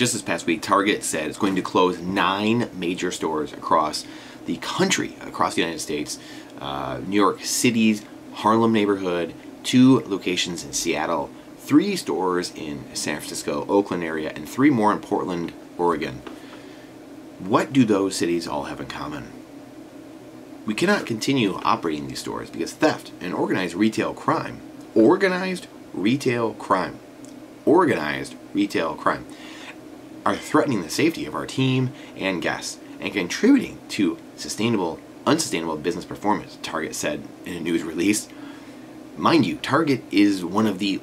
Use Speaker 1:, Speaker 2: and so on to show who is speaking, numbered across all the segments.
Speaker 1: just this past week, Target said it's going to close 9 major stores across the country, across the United States. New York City's Harlem neighborhood, 2 locations in Seattle, 3 stores in San Francisco, Oakland area, and 3 more in Portland, Oregon. What do those cities all have in common? We cannot continue operating these stores because theft and organized retail crime are threatening the safety of our team and guests and contributing to unsustainable business performance, Target said in a news release. Mind you, Target is one of the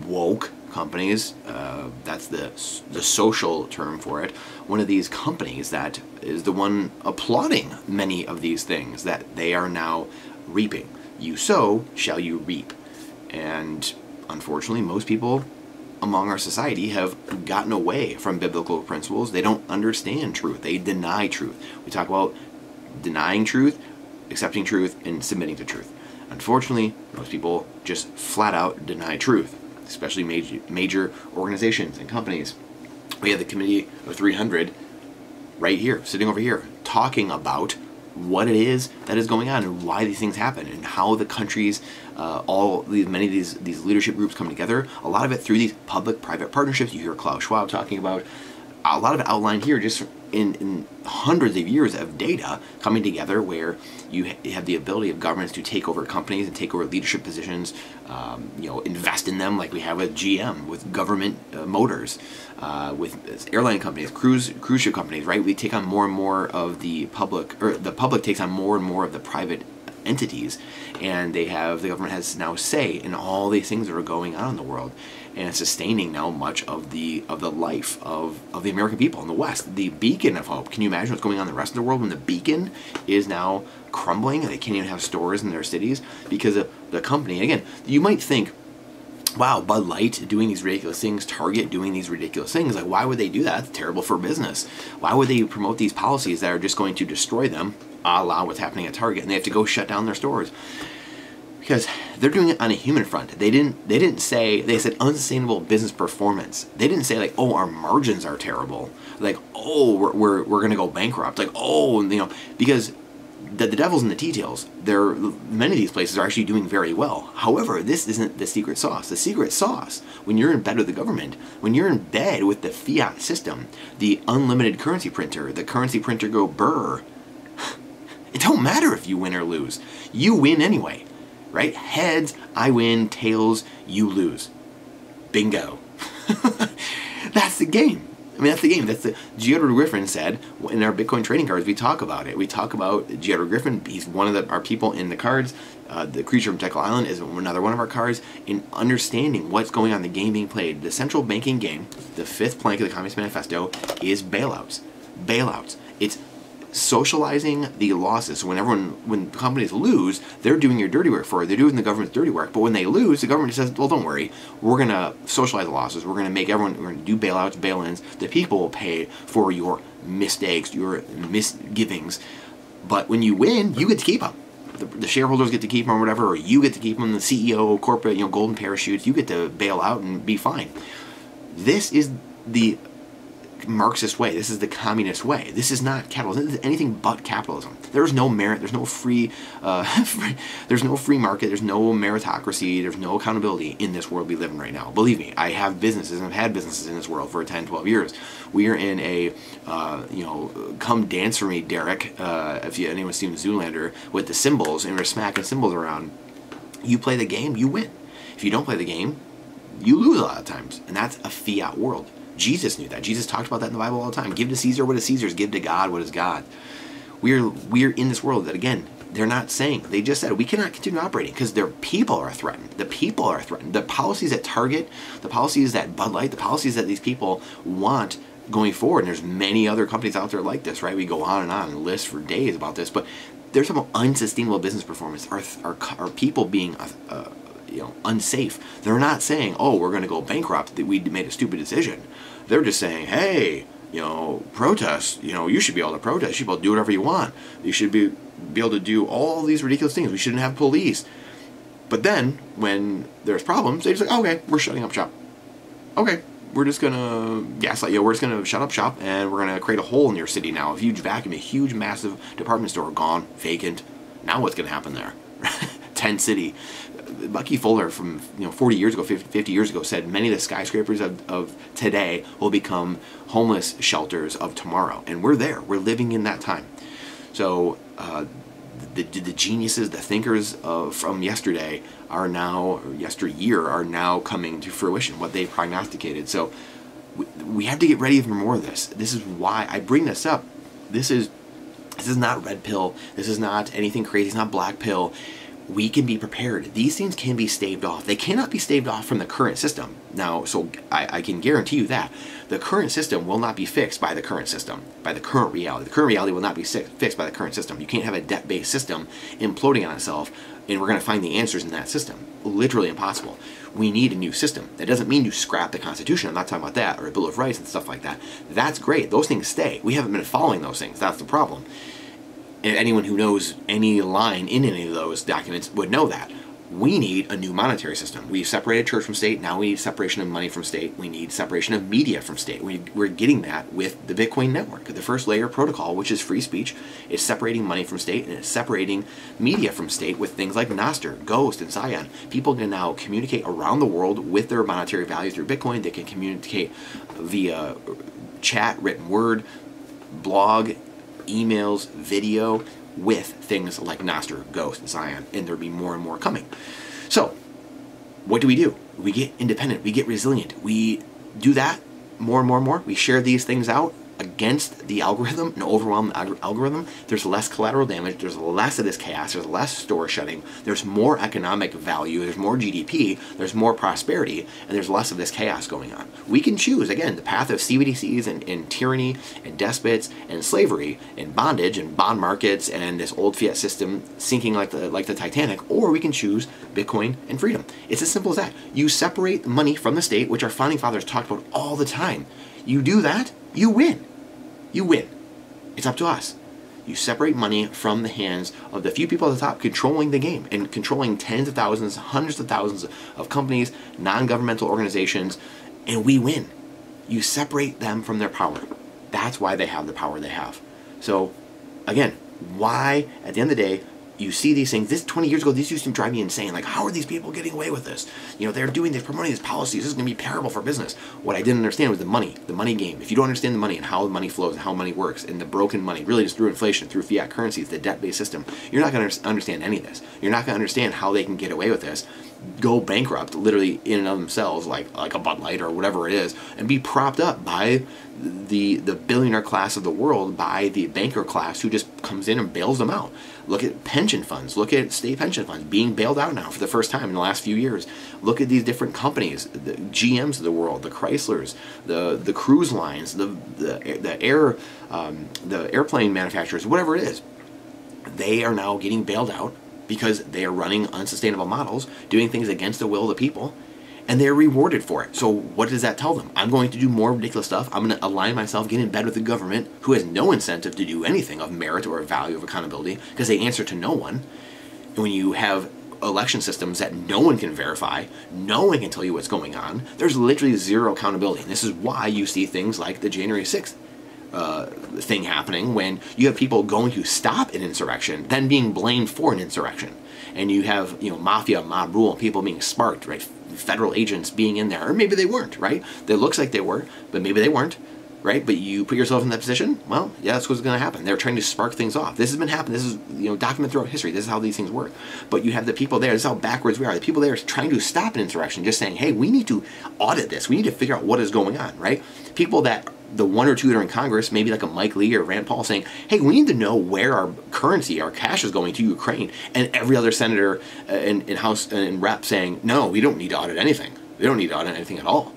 Speaker 1: woke companies, that's the social term for it, one of these companies that is the one applauding many of these things that they are now reaping. You sow, shall you reap. And unfortunately, most people among our society have gotten away from biblical principles. They don't understand truth. They deny truth. We talk about denying truth, accepting truth, and submitting to truth. Unfortunately, most people just flat out deny truth, especially major organizations and companies. We have the Committee of 300 right here, sitting over here, talking about what it is that is going on and why these things happen and how the countries, many of these leadership groups come together. A lot of it through these public-private partnerships. You hear Klaus Schwab talking about a lot of it outlined here just in hundreds of years of data coming together, where you have the ability of governments to take over companies and take over leadership positions, invest in them, like we have with GM, with government motors, with airline companies, cruise ship companies, right? We take on more and more of the public, or the public takes on more and more of the private entities, and the government has now say in all these things that are going on in the world, and it's sustaining now much of the life of the American people in the West, the beacon of hope. Can you imagine what's going on in the rest of the world when the beacon is now crumbling and they can't even have stores in their cities because of the company? Again, you might think, wow, Bud Light doing these ridiculous things, Target doing these ridiculous things, like why would they do that? It's terrible for business. Why would they promote these policies that are just going to destroy them, a la what's happening at Target, and they have to go shut down their stores? Because they're doing it on a human front. They said unsustainable business performance. They didn't say like, oh, our margins are terrible. Like, oh, we're gonna go bankrupt. Like, oh, because the devil's in the details. Many of these places are actually doing very well. However, this isn't the secret sauce. The secret sauce, when you're in bed with the government, when you're in bed with the fiat system, the unlimited currency printer, the currency printer go brr. It don't matter if you win or lose. You win anyway. Right? Heads, I win. Tails, you lose. Bingo. That's the game. I mean, that's the game. Giotto Griffin said in our Bitcoin trading cards, we talk about it. We talk about Giotto Griffin. He's one of our people in the cards. The Creature from Jekyll Island is another one of our cards. In understanding what's going on in the game being played, the central banking game, the 5th plank of the Communist Manifesto, is bailouts. Bailouts. It's socializing the losses. So when companies lose, they're doing your dirty work for you. They're doing the government's dirty work. But when they lose, the government says, well, don't worry. We're going to socialize the losses. We're going to do bailouts, bail-ins. The people will pay for your mistakes, your misgivings. But when you win, you get to keep them. The shareholders get to keep them or whatever, or you get to keep them. The CEO, corporate, golden parachutes, you get to bail out and be fine. This is the Marxist way. This is the communist way. This is not capitalism. This is anything but capitalism. There's no merit. There's no free there's no free market. There's no meritocracy. There's no accountability in this world we live in right now. Believe me, I have businesses and I've had businesses in this world for 10, 12 years. We are in a, come dance for me, Derek, if anyone's seen Zoolander, with the symbols, and we're smacking symbols around. You play the game, you win. If you don't play the game, you lose a lot of times. And that's a fiat world. Jesus knew that. Jesus talked about that in the Bible all the time. Give to Caesar what is Caesar's. Give to God what is God. We're in this world that, again, they're not saying. They just said we cannot continue operating because their people are threatened. The people are threatened. The policies at Target, the policies that Bud Light, the policies that these people want going forward. And there's many other companies out there like this, right? We go on and list for days about this. But there's some unsustainable business performance. Are people being unsafe? They're not saying, oh, we're going to go bankrupt, that we made a stupid decision. They're just saying, hey, protest. You should be able to protest. You should be able to do whatever you want. You should be able to do all these ridiculous things. We shouldn't have police. But then, when there's problems, they just like, okay, we're shutting up shop. Okay, we're just gonna gaslight you. We're just gonna shut up shop, and we're gonna create a hole in your city now, a huge vacuum, a huge, massive department store gone, vacant. Now what's gonna happen there? Tent City. Bucky Fuller from 40 years ago, 50 years ago said many of the skyscrapers of today will become homeless shelters of tomorrow, and we're there. We're living in that time. So the geniuses, the thinkers from yesterday are now, or yesteryear, are now coming to fruition, what they prognosticated. So we have to get ready for more of this. This is why I bring this up. This is not red pill. This is not anything crazy. It's not black pill. We can be prepared. These things can be staved off. They cannot be staved off from the current system. Now, so I can guarantee you that the current system will not be fixed by the current system, by the current reality. The current reality will not be fixed by the current system. You can't have a debt-based system imploding on itself, and we're going to find the answers in that system. Literally impossible. We need a new system. That doesn't mean you scrap the Constitution. I'm not talking about that, or a Bill of Rights and stuff like that. That's great. Those things stay. We haven't been following those things. That's the problem. And anyone who knows any line in any of those documents would know that. We need a new monetary system. We've separated church from state. Now we need separation of money from state. We need separation of media from state. We're getting that with the Bitcoin network. The first layer protocol, which is free speech, is separating money from state, and it's separating media from state with things like Nostr, Ghost, and Zion. People can now communicate around the world with their monetary value through Bitcoin. They can communicate via chat, written word, blog, emails, video, with things like Nostr, Ghost, and Zion, and there'll be more and more coming. So, what do? We get independent, we get resilient, we do that more and more and more. We share these things out against the algorithm and overwhelm the algorithm. There's less collateral damage, there's less of this chaos, there's less store shutting, there's more economic value, there's more GDP, there's more prosperity, and there's less of this chaos going on. We can choose, again, the path of CBDCs and tyranny and despots and slavery and bondage and bond markets and this old fiat system sinking like the Titanic, or we can choose Bitcoin and freedom. It's as simple as that. You separate money from the state, which our founding fathers talked about all the time. You do that, you win. You win. It's up to us. You separate money from the hands of the few people at the top controlling the game and controlling tens of thousands, hundreds of thousands of companies, non-governmental organizations, and we win. You separate them from their power. That's why they have the power they have. So, again, why, at the end of the day, you see these things. This 20 years ago, these used to drive me insane. Like, how are these people getting away with this? They're doing this, promoting these policies. This is going to be terrible for business. What I didn't understand was the money game. If you don't understand the money and how the money flows and how money works and the broken money, really just through inflation, through fiat currencies, the debt-based system, you're not going to understand any of this. You're not going to understand how they can get away with this, go bankrupt literally in and of themselves, like a Bud Light or whatever it is, and be propped up by the billionaire class of the world, by the banker class who just comes in and bails them out. Look at pension funds. Look at state pension funds being bailed out now for the first time in the last few years. Look at these different companies, the GMs of the world, the Chryslers, the cruise lines, the airplane manufacturers, whatever it is. They are now getting bailed out because they are running unsustainable models, doing things against the will of the people, and they're rewarded for it. So what does that tell them? I'm going to do more ridiculous stuff. I'm going to align myself, get in bed with the government, who has no incentive to do anything of merit or value of accountability, because they answer to no one. And when you have election systems that no one can verify, no one can tell you what's going on, there's literally zero accountability. And this is why you see things like the January 6th thing happening, when you have people going to stop an insurrection, then being blamed for an insurrection. And you have, mafia, mob rule, people being sparked, right? Federal agents being in there, or maybe they weren't, right? It looks like they were, but maybe they weren't, right? But you put yourself in that position, well, yeah, that's what's going to happen. They're trying to spark things off. This has been happening. This is, documented throughout history. This is how these things work. But you have the people there. This is how backwards we are. The people there trying to stop an insurrection, just saying, hey, we need to audit this. We need to figure out what is going on, right? People that, the one or two that are in Congress, maybe like a Mike Lee or Rand Paul, saying, hey, we need to know where our currency, our cash is going to Ukraine. And every other senator in House and Rep saying, no, we don't need to audit anything. We don't need to audit anything at all.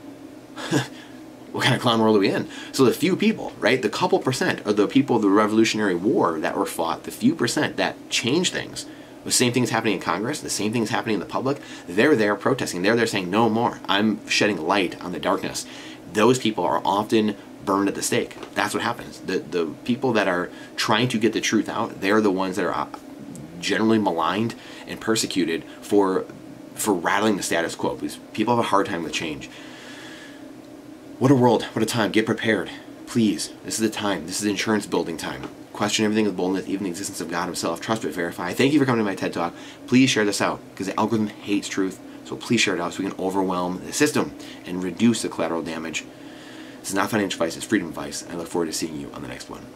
Speaker 1: What kind of clown world are we in? So the few people, right, the couple percent are the people of the Revolutionary War that were fought, the few percent that changed things. The same thing's happening in Congress, the same thing's happening in the public. They're there protesting. They're there saying, no more. I'm shedding light on the darkness. Those people are often burned at the stake. That's what happens. The people that are trying to get the truth out, they're the ones that are generally maligned and persecuted for rattling the status quo, because people have a hard time with change. What a world. What a time. Get prepared. Please. This is the time. This is insurance building time. Question everything with boldness, even the existence of God himself. Trust but verify. Thank you for coming to my TED Talk. Please share this out because the algorithm hates truth. So please share it out so we can overwhelm the system and reduce the collateral damage. This is not financial advice. It's freedom advice. I look forward to seeing you on the next one.